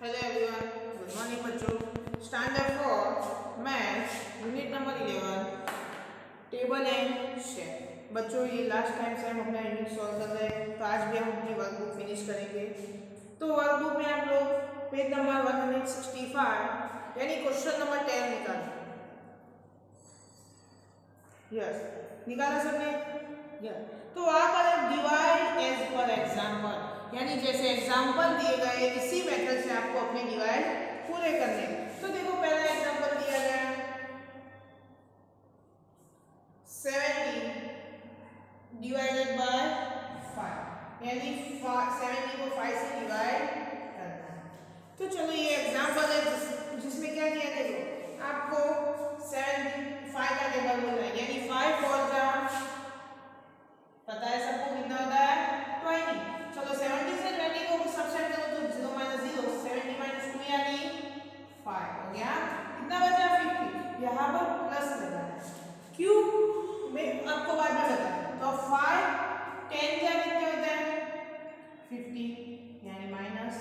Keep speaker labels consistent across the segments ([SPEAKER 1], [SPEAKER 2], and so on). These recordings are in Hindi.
[SPEAKER 1] हेलो एवरीवन, गुड मॉर्निंग बच्चों। Standard 4 maths unit number 11 table and shape. बच्चों ये लास्ट टाइम से हम अपना यूनिट सॉल्व कर रहे हैं, तो आज भी हम अपनी वर्कबुक फिनिश करेंगे। तो वर्कबुक में आप लोग पेज नंबर 165 यानी क्वेश्चन नंबर 10 निकालें। यस, निकाला सबने? यस। तो आप डिवाइड एज पर एग्जाम्पल, यानी जैसे एग्जाम्पल दिए गए इसी मेथड से आपको अपने डिवाइड पूरे करने हैं। तो देखो पहला एग्जाम्पल दिया गया 70 डिवाइडेड बाय 5, यानी 70 को 5 से डिवाइड करना है। तो चलो ये एग्जाम्पल है जिसमें क्या किया, देखो आपको 75 का टेबल मिल रहा है, यानी 5 4 जा पता है सबको कितना होता है 20। चलो 70 से 20 को सबट्रैक्ट करो तो 0 - 0 70 - 2 यानी 5 हो गया। कितना बचा 50, यहाँ पर प्लस लगाना है। क्यों मैं आपको बाद में बताऊं। तो 5 10 क्या कितने होता है 50 यानी -0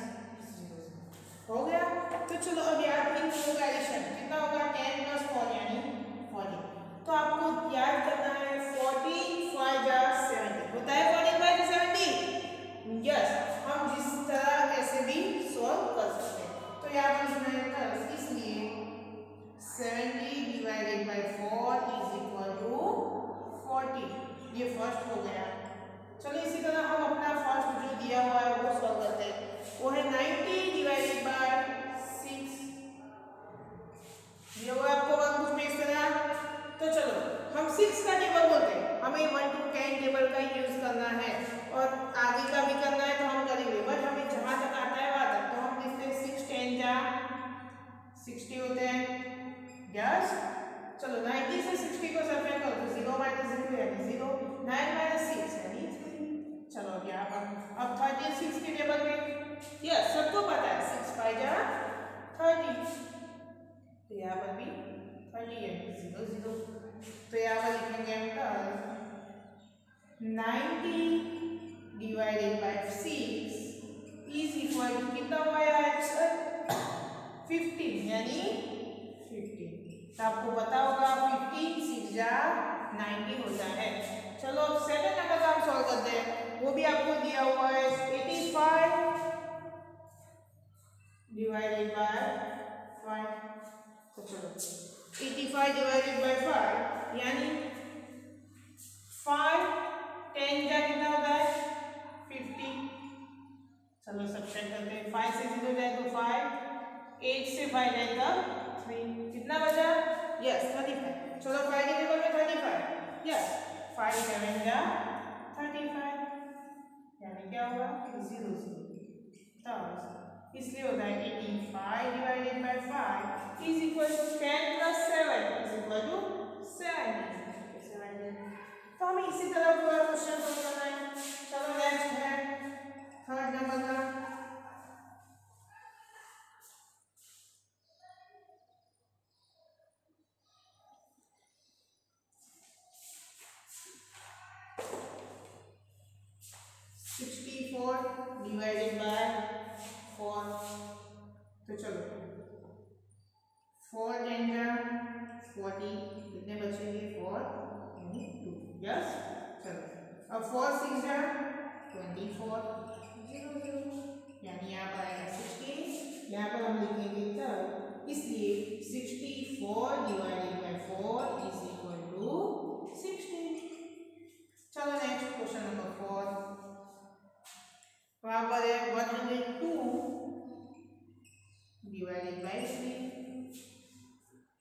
[SPEAKER 1] हो गया। तो चलो अब याद इन दोनों का एडिशन कितना होगा 10 + 4 यानी 40। तो आपको याद करना है 40 5 जा 70 होता है 45 जा 70। यस, हम जिस तरह कैसे भी सॉल्व कर सकते हैं। तो यहाँ पर लिखना है प्लस, इसलिए 70 divided by 4 is equal to 40। ये फर्स्ट हो गया। चलो इसी तरह हम अपना फर्स्ट जो दिया हुआ है वो सॉल्व करते हैं। वो है 90 डिवाइडेड बाय 6। ये वो आपको वर्कबुक में इस तरह। तो चलो हम 6 का टेबल बोलते हैं, हमें 1 to 10 टेबल का यूज करना है और आगे का भी करना है तो हम करेंगे, बट हमें जहां तक आता है वहां तक। तो हम लिखते हैं 6 10 जा 60 होते हैं। यस, चलो 90 से 60 को सब्ट्रैक्ट करो तो 0 - 0 यानी 0, 9 - 6 यानी 3। चलो अब यहाँ पर अब 36 के टेबल में यस सबको पता है 6 5 जा 30, तो यहाँ पर भी 30 यानी 0 0। तो यहाँ पर लिखेंगे हम 90 divided by 6 is equal to कितना हुआ आंसर 15 यानी 15। तो आपको पता होगा 15 6 जा 90 होता है। चलो अब सेकंड नंबर का हम सॉल्व करते हैं, वो भी आपको दिया हुआ है 85 डिवाइडेड बाय 5। तो चलो 85 डिवाइडेड बाय 5 यानी 5 10 जा कितना होता है 50। चलो सब्ट्रैक्ट करते हैं, 5 से 0 जाए तो 5, 8 से 5 जाए तो 3, कितना बचा यस 35। चलो 5 के टेबल में 35 यस 5 7 जा 35 यानी क्या होगा 0 0। तो इसलिए होता है 85 divided by 5 is equal to 10 + 7 is equal to 70। तो हमें इसी तरह पूरा क्वेश्चन सॉल्व करना है। चलो नेक्स्ट है थर्ड नंबर का। Divided by 4। तो चलो 4 10 जा 40, कितने बचेंगे 4 यानी 2। यस, चलो अब 4 6 जा 24 0 0 यानी यहाँ पर आएगा 16। यहाँ पर हम लिखेंगे तब, इसलिए 64 divided by 4 is equal to 16। चलो नेक्स्ट क्वेश्चन नंबर 4। वहां पर है 102 डिवाइडेड बाय 3।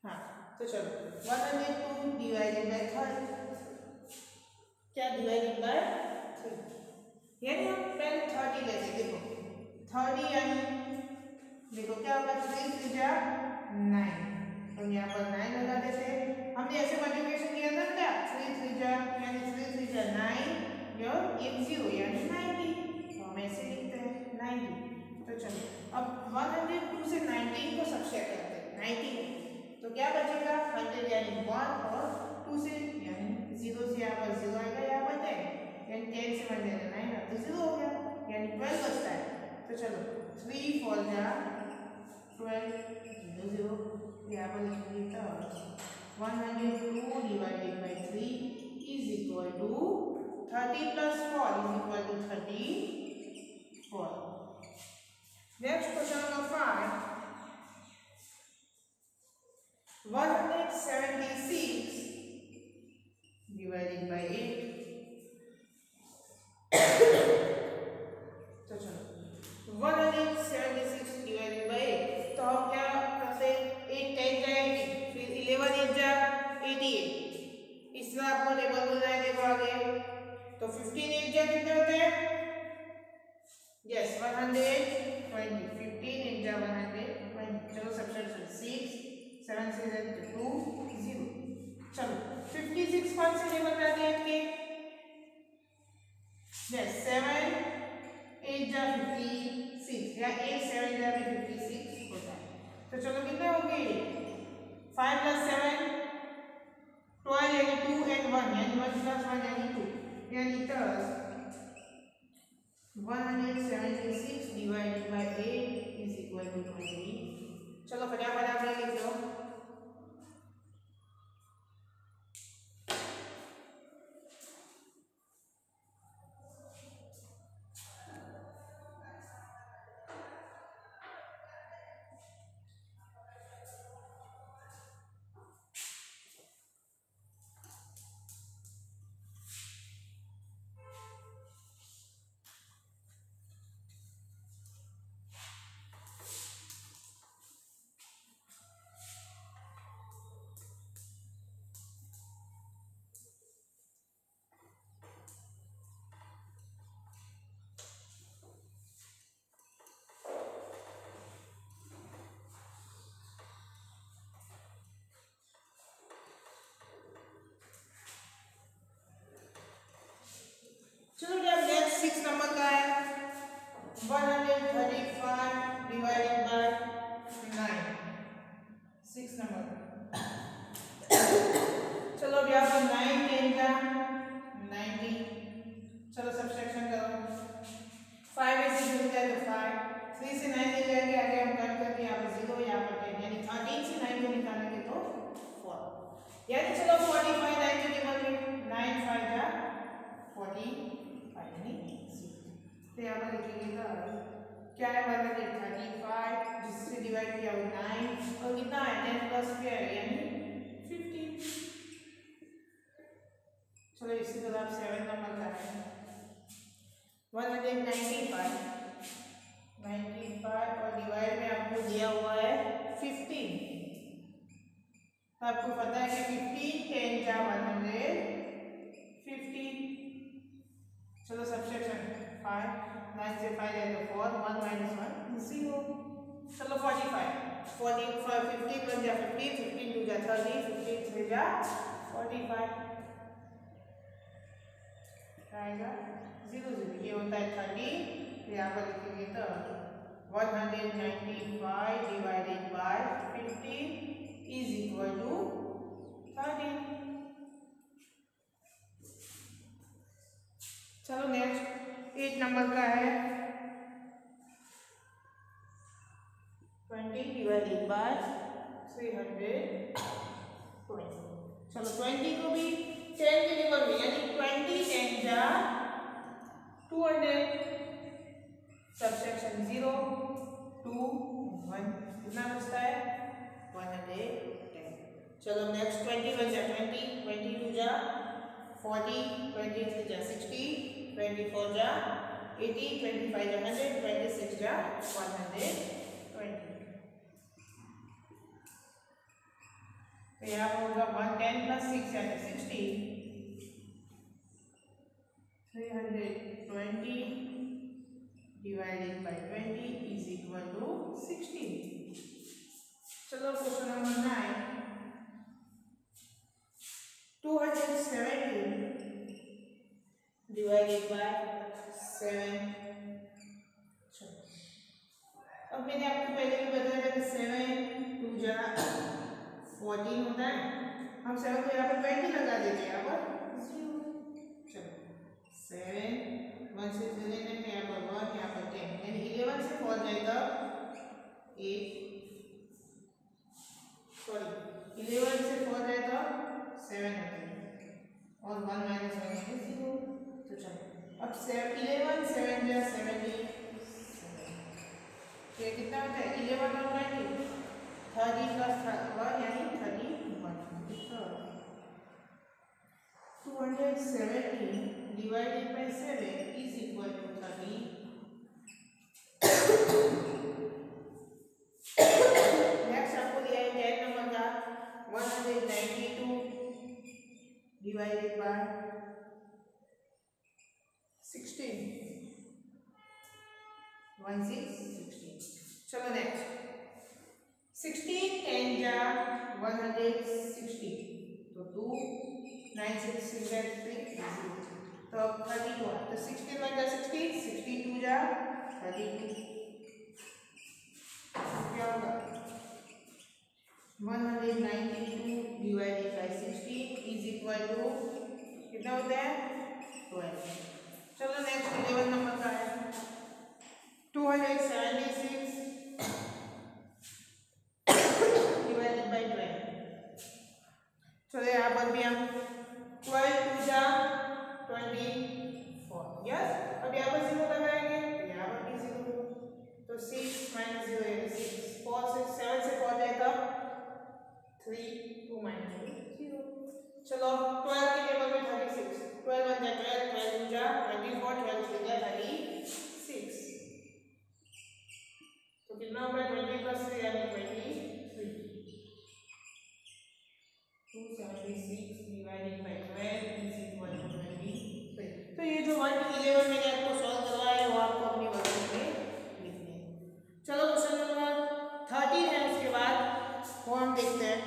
[SPEAKER 1] हाँ तो चलो 102 डिवाइडेड बाय 30 क्या डिवाइडेड बाय 3, यानी हम पहले 30 लेते। देखो 30 यानी देखो क्या होगा 3 3 जा 9, तो यहाँ पर 9 लगा देते। हमने ऐसे मल्टीप्लिकेशन किया था क्या 3 3 जा यानी 3 3 जा 9 और 1 0 यानी 90, तो हम ऐसे लिखते हैं 90। तो चलो अब 102 से 19 को सब्ट्रैक्ट करते हैं 90, तो क्या बचेगा 100 यानी 1 और 2 से यानी 0 से यहाँ पर 0 आएगा, यहाँ पर 10 यानी 10 से 1 9 तो 0 हो गया यानी 12 बचता है। तो चलो 3 4 जा 12 0 0 यहाँ पर लिखेंगे तो 102 divided by 3 is equal to 30 plus 4 is equal to 34. Next question number 5. 176 divided by 8. तो चलो 176 डिवाइडेड बाय 8. तो हम क्या करते 8 10 जाएगी, फिर 11 8 जा 88. इसमें आपको टेबल बनाए देखो आगे. तो 15 8 जा कितने होते हैं? यस 120. 15 8 जा 120. चलो सब्ट्रैक्शन 6 7 से 2 0. चलो 56 कौन से टेबल में आते हैं के? यस 7 8 जा 56 या 8 7 जा भी 56 होता है. तो चलो कितने हो गए? 5 plus 7 12 यानी 2 and 1 यानी 1 plus 1 यानी 2 यानी 176 divided by 8 is equal to 20. चलो फटाफट आप लिख लो. चलो जब नेक्स्ट 6 नंबर का है 135 डिवाइडेड बाय 9. 6 नंबर. चलो अब यहाँ पर 9 10 का 90. चलो सब्ट्रैक्शन करो. 5 में से 2 जाए तो 5. 3 से 9 ले जाएंगे आगे हम कट करके यहाँ पर 0 यहाँ पर 10 यानी 13 से 9 को निकालेंगे तो 4. यानी चलो 45 9 के टेबल में 9 5 जा 40. तो यहाँ पर लिखेंगे तो क्या है 135 जिससे डिवाइड किया 9 और कितना है 10 प्लस क्या है यानी 15. चलो इसी तरह 7 नंबर का है 195 और डिवाइड में आपको दिया हुआ है 15. तो आपको पता है कि 15 10 जा 150. चलो सब्ट्रैक्शन 5 9 से 5 जाए तो 4 1 minus 1 0. चलो 45 50 प्लस जा 15 15 2 जा 30 15 3 जा 45 आएगा 0 0. ये होता है 30. तो यहाँ पर लिखेंगे तो 195 divided by 15 is equal to 30. चलो नेक्स्ट 8 नंबर का है 20 डिवाइडेड बाय 320. चलो 20 को भी 10 के टेबल में यानी 20 10 जा 200. सब्ट्रैक्शन 0 2 1 कितना बचता है 110. चलो नेक्स्ट 20 बच जा 20 22 जा 40 23 जा 60 24 जा 80 25 जा 100 26 जा 120. तो यहाँ पर होगा 110 प्लस 6 यानी 60. 320 divided by 20 is equal to 60. चलो क्वेश्चन नंबर 9 217 डिवाइडेड बाय 7. अब मैंने आपको पहले भी बताया था कि 7 2 जा 14 होता है. हम 7 को यहाँ पर 20 लगा देते हैं यहाँ पर 0. चलो 7 1 से यहाँ पर 1, यहाँ पर 10, यानी 11 से 4 जाएगा 8, सॉरी 11 से 4 जाएगा 7 होता है और 1 माइनस 1 यानी 0। तो चलो अब 11 7 जा 70, तो ये कितना होता है 11 और 20, 30 प्लस 1 यानी 31, कितना 270 divided by 7 is equal to 30। Next आपको दिया है 10 नंबर का 192 divided by 16, 16। चलो नेक्स्ट 16 10 जा 160, तो 2 9 6 3 तो 32, तो 16 1 जा 60, 62 जा 32, क्या होगा 192 divided by 16 is equal to कितना होता है 12। चलो नेक्स्ट 11 नंबर का है 276 divided by 12। चलो यहाँ पर भी हम 12 2 जा 24, यस। अब यहाँ पर 0 लगाएंगे तो यहाँ पर भी 0, तो 6 माइनस 0 है 6, 4 से 7 से 4 जाएगा 3, 2 माइनस 0। चलो 12 के टेबल में 36, 12 1 जा 12, 12 2 जा 24, 12 3 जा 36, तो कितना होगा 20 प्लस 3 यानी 23, 276 divided by 12 is equal to 23। तो ये जो 1 to 11 मैंने आपको सॉल्व करवाया है वो आपको अपनी वर्कशीट में लिखने हैं। चलो क्वेश्चन नंबर 13 है, उसके बाद वो हम देखते हैं।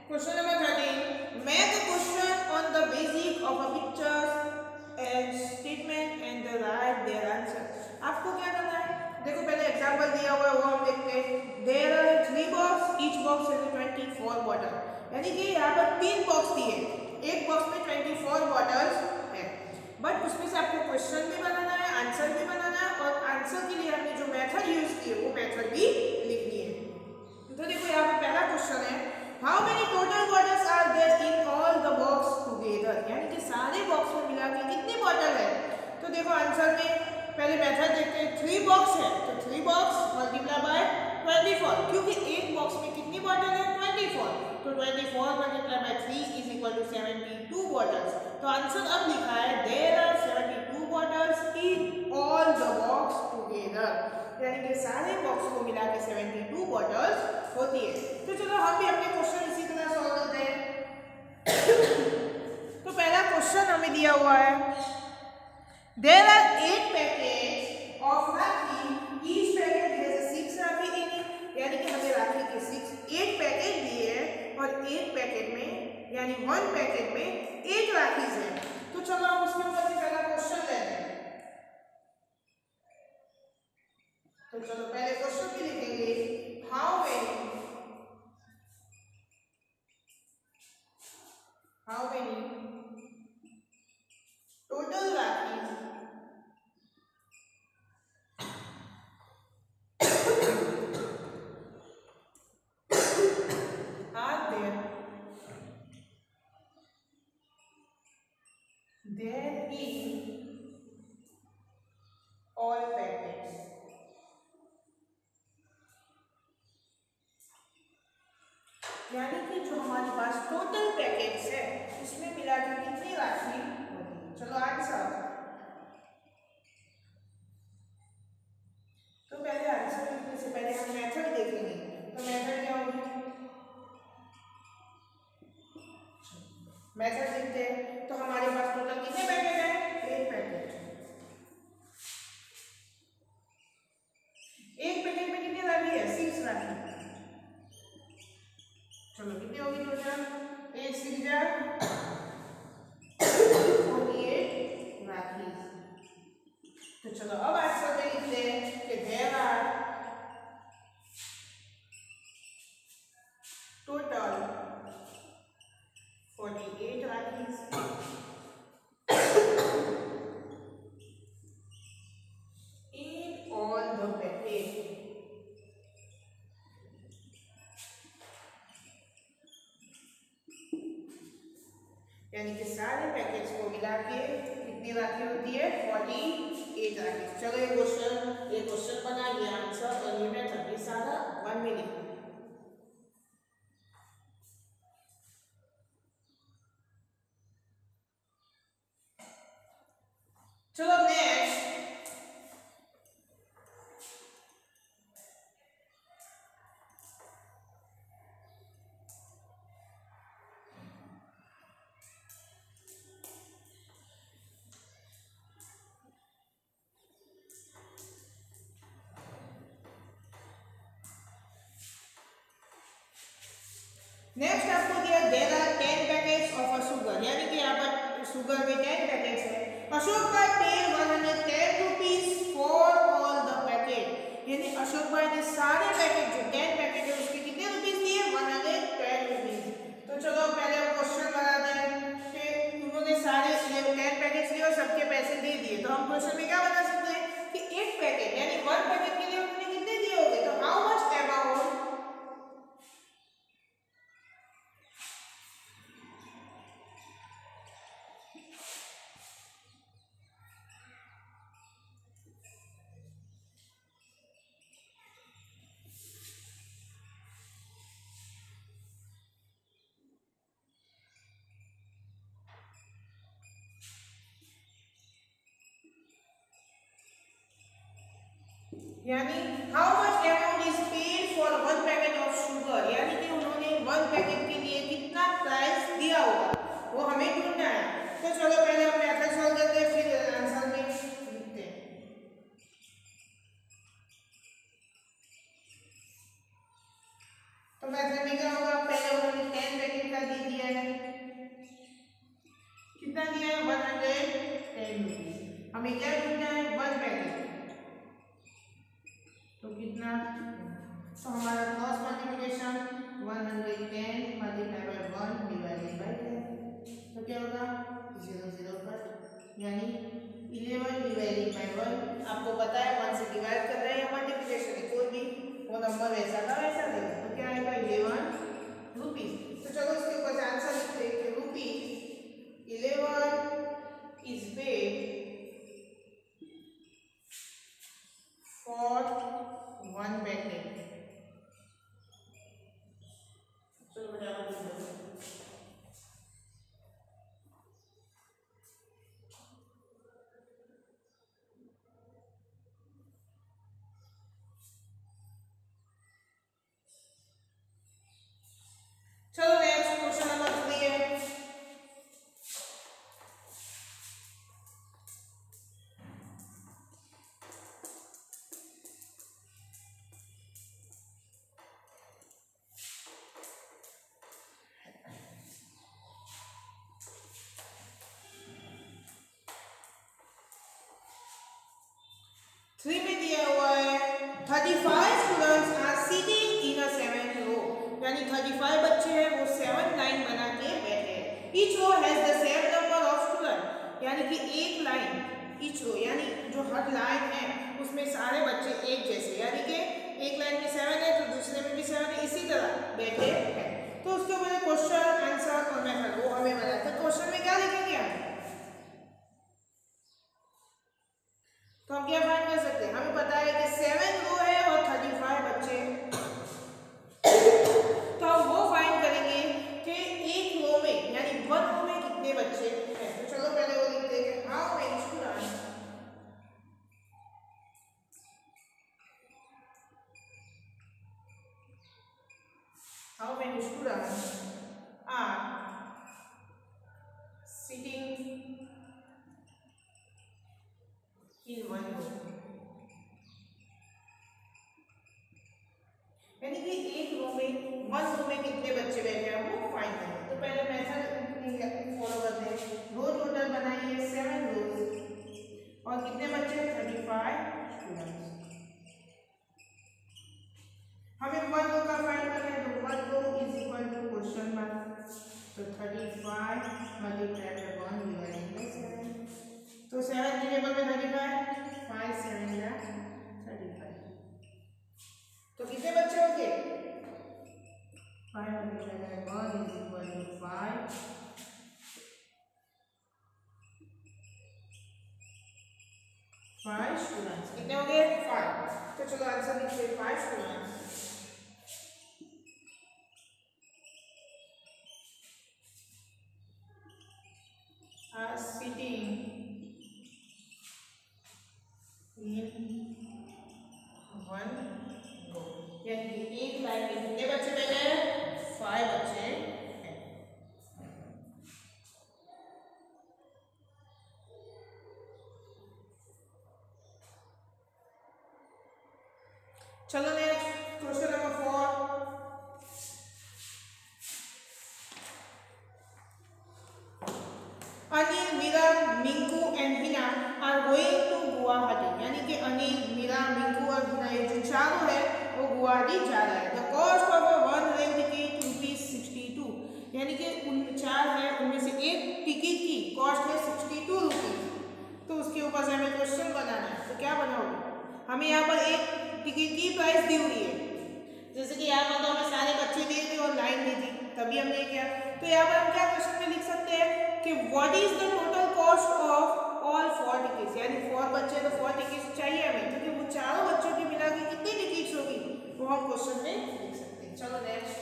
[SPEAKER 1] Question number 13. Make a question on the basic of a picture and statement and write their answer. आपको क्या करना है, देखो पहले एग्जांपल दिया हुआ है वो हम देखते हैं। There are 3 box, each box has 24 bottle, यानी कि यहाँ पर 3 बॉक्स दिए, एक बॉक्स में 24 बॉटल्स है, बट उसमें से आपको क्वेश्चन भी बनाना है, आंसर भी बनाना है, और आंसर के लिए आपने जो मेथड यूज की है वो मेथड भी लिखनी है। तो देखो यहाँ पर पहला क्वेश्चन है, how many total bottles are there in all the box together, यानी कि सारे बॉक्स में मिला के कितनी बॉटल है। तो देखो आंसर में पहले मेथड देखते हैं, 3 बॉक्स है तो 3 बॉक्स मल्टीप्लाई बाय 24, क्योंकि एक बॉक्स में कितनी बॉटल है 24, तो 24 multiply by 3 is equal to 72 bottles. तो आंसर अब लिखा है there are 72 bottles in all the box together, यानी कि सारे बॉक्स को मिला के 72 बॉटल्स होती है। तो चलो हम भी अपने क्वेश्चन इसी तरह सॉल्व करते हैं। तो पहला क्वेश्चन हमें दिया हुआ है, there are 8 packets of rakhi, each packet has 6 rakhi in it, यानी कि हमें राखी के 8 पैकेट दिए हैं और एक पैकेट में यानी 1 पैकेट में 8 राखीज है। तो चलो हम उसके ऊपर से पहला क्वेश्चन लेते हैं। तो चलो पहले क्वेश्चन भी लिखेंगे, how many total rakhis are there in यानी कि जो हमारे पास टोटल पैकेट्स है इसमें मिला के कितनी राशि होती है। चलो आंसर, तो पहले आंसर लिखने से पहले हम मेथड देखेंगे। तो मेथड क्या होगी, मेथड लिखते हैं। तो हमारे पास टोटल कितने पैकेट है, एक पैकेट। एक पैकेट में कितनी राशि है, 6 राशि। चलो कितनी होगी टोटल, 8 6 जा 48 राखी। तो चलो अब आंसर में लिखते हैं कि there are total 48 rakhis in all the packets। यानी कि सारे पैकेट्स को मिला के कितनी राखी होती है, 48 राखी। चलो ये क्वेश्चन बना, ये आंसर और ये मेथड, ये सारा वन में लिखना है। चलो नेक्स्ट, नेक्स्ट आपको दिया there are 10 packets of a sugar, यानी कि यहाँ पर शुगर के 10 पैकेट्स है। अशोक भाई पे 110 rupees for all the packet, यानी अशोक भाई ने सारे पैकेट जो 10 पैकेट है उसके कितने रुपीस दिए, 110 रुपीज। तो चलो पहले हम क्वेश्चन बनाते हैं कि उन्होंने सारे 10 पैकेट्स लिए और सबके पैसे दे दिए। तो हम क्वेश्चन में क्या बता सकते हैं कि एक पैकेट यानी 1 पैकेट के लिए उन्होंने कितने दिए होंगे, तो हाउ मच अमाउंट, यानी how much amount is paid for 1 packet of sugar, यानी कि उन्होंने 1 पैकेट के लिए कितना प्राइस दिया होगा वो हमें ढूंढना है। तो चलो पहले हम मेथड सॉल्व करते हैं, फिर आंसर में लिखते हैं। तो मेथड में क्या होगा, पहले उन्होंने 10 पैकेट का दे दिया है, कितना दिया है, 110 रुपीज। हमें क्या ढूंढना है, 1 पैकेट, तो कितना, तो हमारा cross multiplication 110 multiply by 1 divided by 10, तो क्या होगा 0 0 कट, यानी 11 डिवाइडेड बाय 1। आपको पता है 1 से डिवाइड कर रहे हैं मल्टीप्लिकेशन है, कोई भी वो नंबर वैसा का वैसा देगा, तो क्या आएगा 11 रुपीस। तो चलो इसके ऊपर आंसर लिखते हैं कि rupees 11 is paid for 1 packet. चलो फटाफट लिख दो। चलो नेक्स्ट क्वेश्चन नंबर 3 है। में दिया हुआ है 35 students are sitting in a 7th row, यानी 35 बच्चे हैं वो 7 लाइन बना के बैठे हैं। Each row has the same number of student, यानी कि एक लाइन ईच रो, यानी जो हर लाइन है उसमें सारे बच्चे एक जैसे, यानी कि एक लाइन में 7 है तो दूसरे में भी 7 है, इसी तरह बैठे हैं। तो उसके ऊपर क्वेश्चन आंसर और मेथड वो हमें बताते हैं। क्वेश्चन में क्या लिखेंगे हम, तो हम क्या फाइंड कर सकते हैं, हमें पता है कि 7 रो है और 35 बच्चे, तो हम वो फाइंड कर how many students are sitting in one room, यानी कि एक रूम में वन रूम में कितने बच्चे बैठे हैं वो फाइंड करें। तो पहले मेथड फॉलो करते हैं। रो टोटल बनाइए 7 रोज और कितने बच्चे 35 स्टूडेंट्स। हमें वन रो का फाइंड करना है तो one row is equal to question mark, तो 35 मल्टीप्लाई बाय 1 डिवाइडेड बाय 7, तो 7 की टेबल में 35 5 7 या 35, तो कितने बच्चे होंगे 5 multiply by 1 is equal to 5, 5 students. कितने हो गए 5। तो चलो आंसर लिखते हैं 5 students are sitting in one row, यानी कि एक लाइन में कितने बच्चे बैठे हैं 5 बच्चे हैं। चलो next question number 4। Anil, Meera, Minku and Hina are going to Guwahati, यानी कि अनिल, मीरा, मिंकू और हिना ये जो चारों है वो गुवाहाटी जा रहा है। The cost of a one rail ticket ₹62, यानी कि उन 4 है उनमें से एक टिकट की कॉस्ट है 62 रुपीज। तो उसके ऊपर से हमें क्वेश्चन बनाना है। तो क्या बनाओगे, हमें यहाँ पर एक टिकट की प्राइस दी हुई है, जैसे कि यहाँ पर हमें सारे बच्चे दे थे और लाइन दी थी तभी हमने किया। तो यहाँ पर हम क्या क्वेश्चन में लिख सकते हैं कि what is the total cost of all 4 tickets, यानी 4 बच्चे तो 4 टिकट्स चाहिए हमें, क्योंकि वो चारों बच्चों की मिला के कितनी टिकट्स होगी वो हम क्वेश्चन में लिख सकते हैं। चलो नेक्स्ट।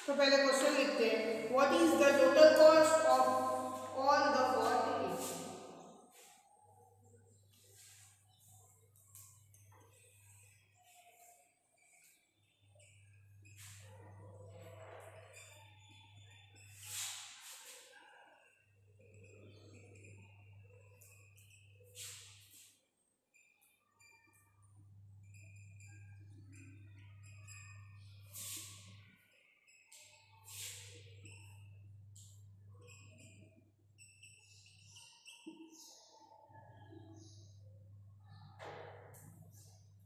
[SPEAKER 1] तो पहले क्वेश्चन लिखते हैं what is the total cost of all the 4 tickets.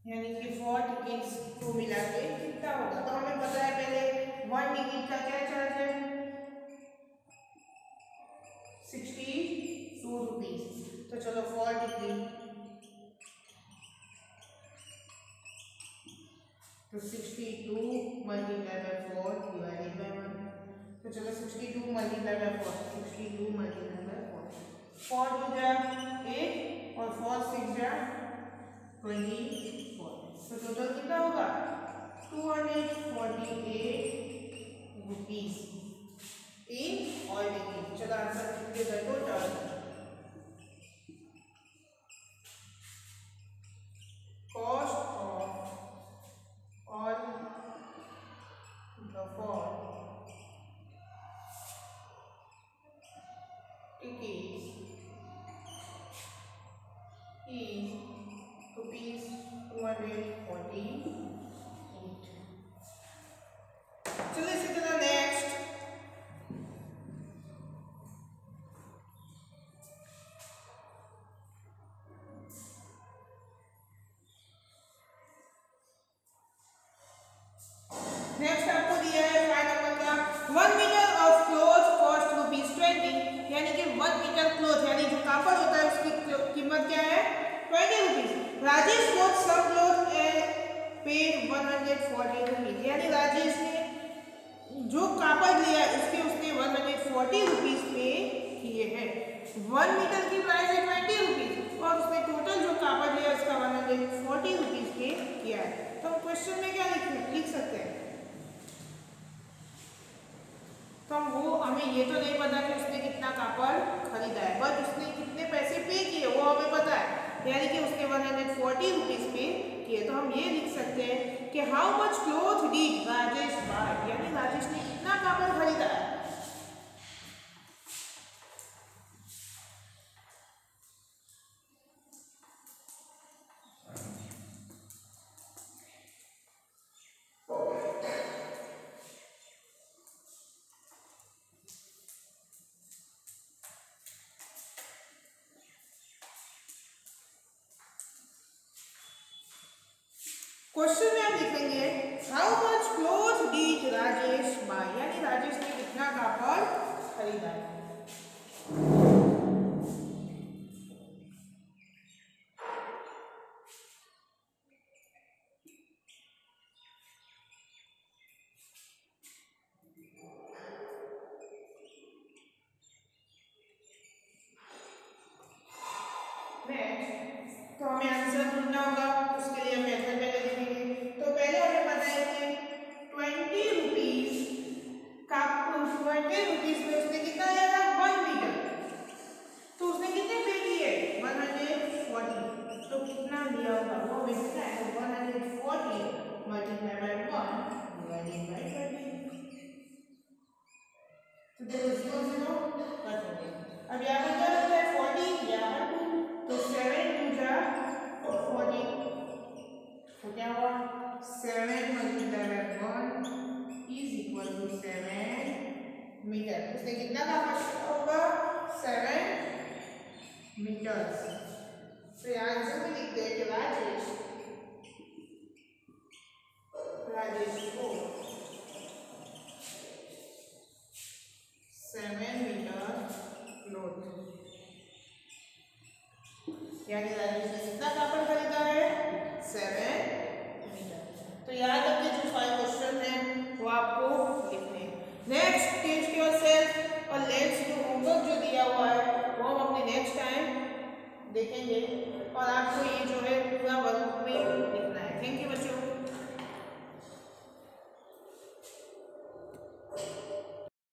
[SPEAKER 1] यानी कि 4 टिकट्स को मिला के कितना होगा। तो हमें पता है पहले 1 टिकट का क्या चार्ज है 62 रुपीज। तो चलो 4 टिकट तो 62 मल्टीप्लाई बाय 4 डिवाइडेड बाय 1। तो चलो 62 multiply by 4, 62 multiply by 4, 4 two जा 8 और 4 6 जा 24। तो टोटल कितना होगा 248 रुपीज इन ऑल टिकट। चलो आंसर लिखते हैं total cost of all the 4 tickets is ₹248। चलो इसी तरह नेक्स्ट। नेक्स्ट आपको दिया है 5 नंबर का 1 मीटर ऑफ क्लोथ कॉस्ट ₹20, यानी कि 1 मीटर क्लोथ यानी जो कापड़ होता है उसकी कीमत क्या है 20 rupees. Rajesh bought some clothes and paid 140 rupees, यानी राजेश ने जो कापड़ लिया इसके उसने 140 रुपीज पे किए हैं। 1 मीटर की प्राइस है 20 रुपीज और उसने टोटल जो कापड़ लिया उसका 140 रुपीज पे क्वेश्चन में क्या लिख सकते हैं। तो हम वो हमें ये तो नहीं पता कि उसने कितना कापड़ खरीदा है, बट उसने कितने पैसे पे किए वो हमें पता है, यानी कि उसने 140 रुपीज पे किए। तो हम ये लिख सकते हैं कि how much cloth did Rajesh buy, यानी राजेश ने कितना कापड़ खरीदा है। क्वेश्चन में हम लिखेंगे how much cloth did Rajesh buy, यानी राजेश ने कितना कापड़ खरीदा है। तो हमें आंसर ढूंढना होगा, उसके लिए हम मेथड पहले लिखेंगे। तो पहले हमें पता है कि 20 रुपीज का 20 रुपीज में उसने कितना लिया था 1 मीटर, तो उसने कितने पे किए 140, तो कितना लिया होगा वो हमें पता है। 140 मल्टीप्लाई बाय 1 डिवाइडेड बाय 20, तो देखो 0 0 कट हो गया। अब यहाँ पर क्या होता है 40 यहाँ पर 2, तो 7 2 जा 40, तो क्या हुआ 7 multiply by 1 is equal to 7 metre. उसने कितना कापड़ होगा 7 मीटर्स। तो यहाँ आंसर में लिखते हैं कि राजेश को 7 मीटर क्लोथ, यानी राजेश ने कितना कापड़ खरीदा है 7 मीटर। तो याद रखिए जो 5 क्वेश्चन है वो आपको लिखने हैं। नेक्स्ट टेस्ट योरसेल्फ और लेट्स जो होमवर्क जो दिया हुआ है वो हम अपने नेक्स्ट टाइम देखेंगे, और आपको ये जो है पूरा वर्क में लिखना है। थैंक यू बच्चों।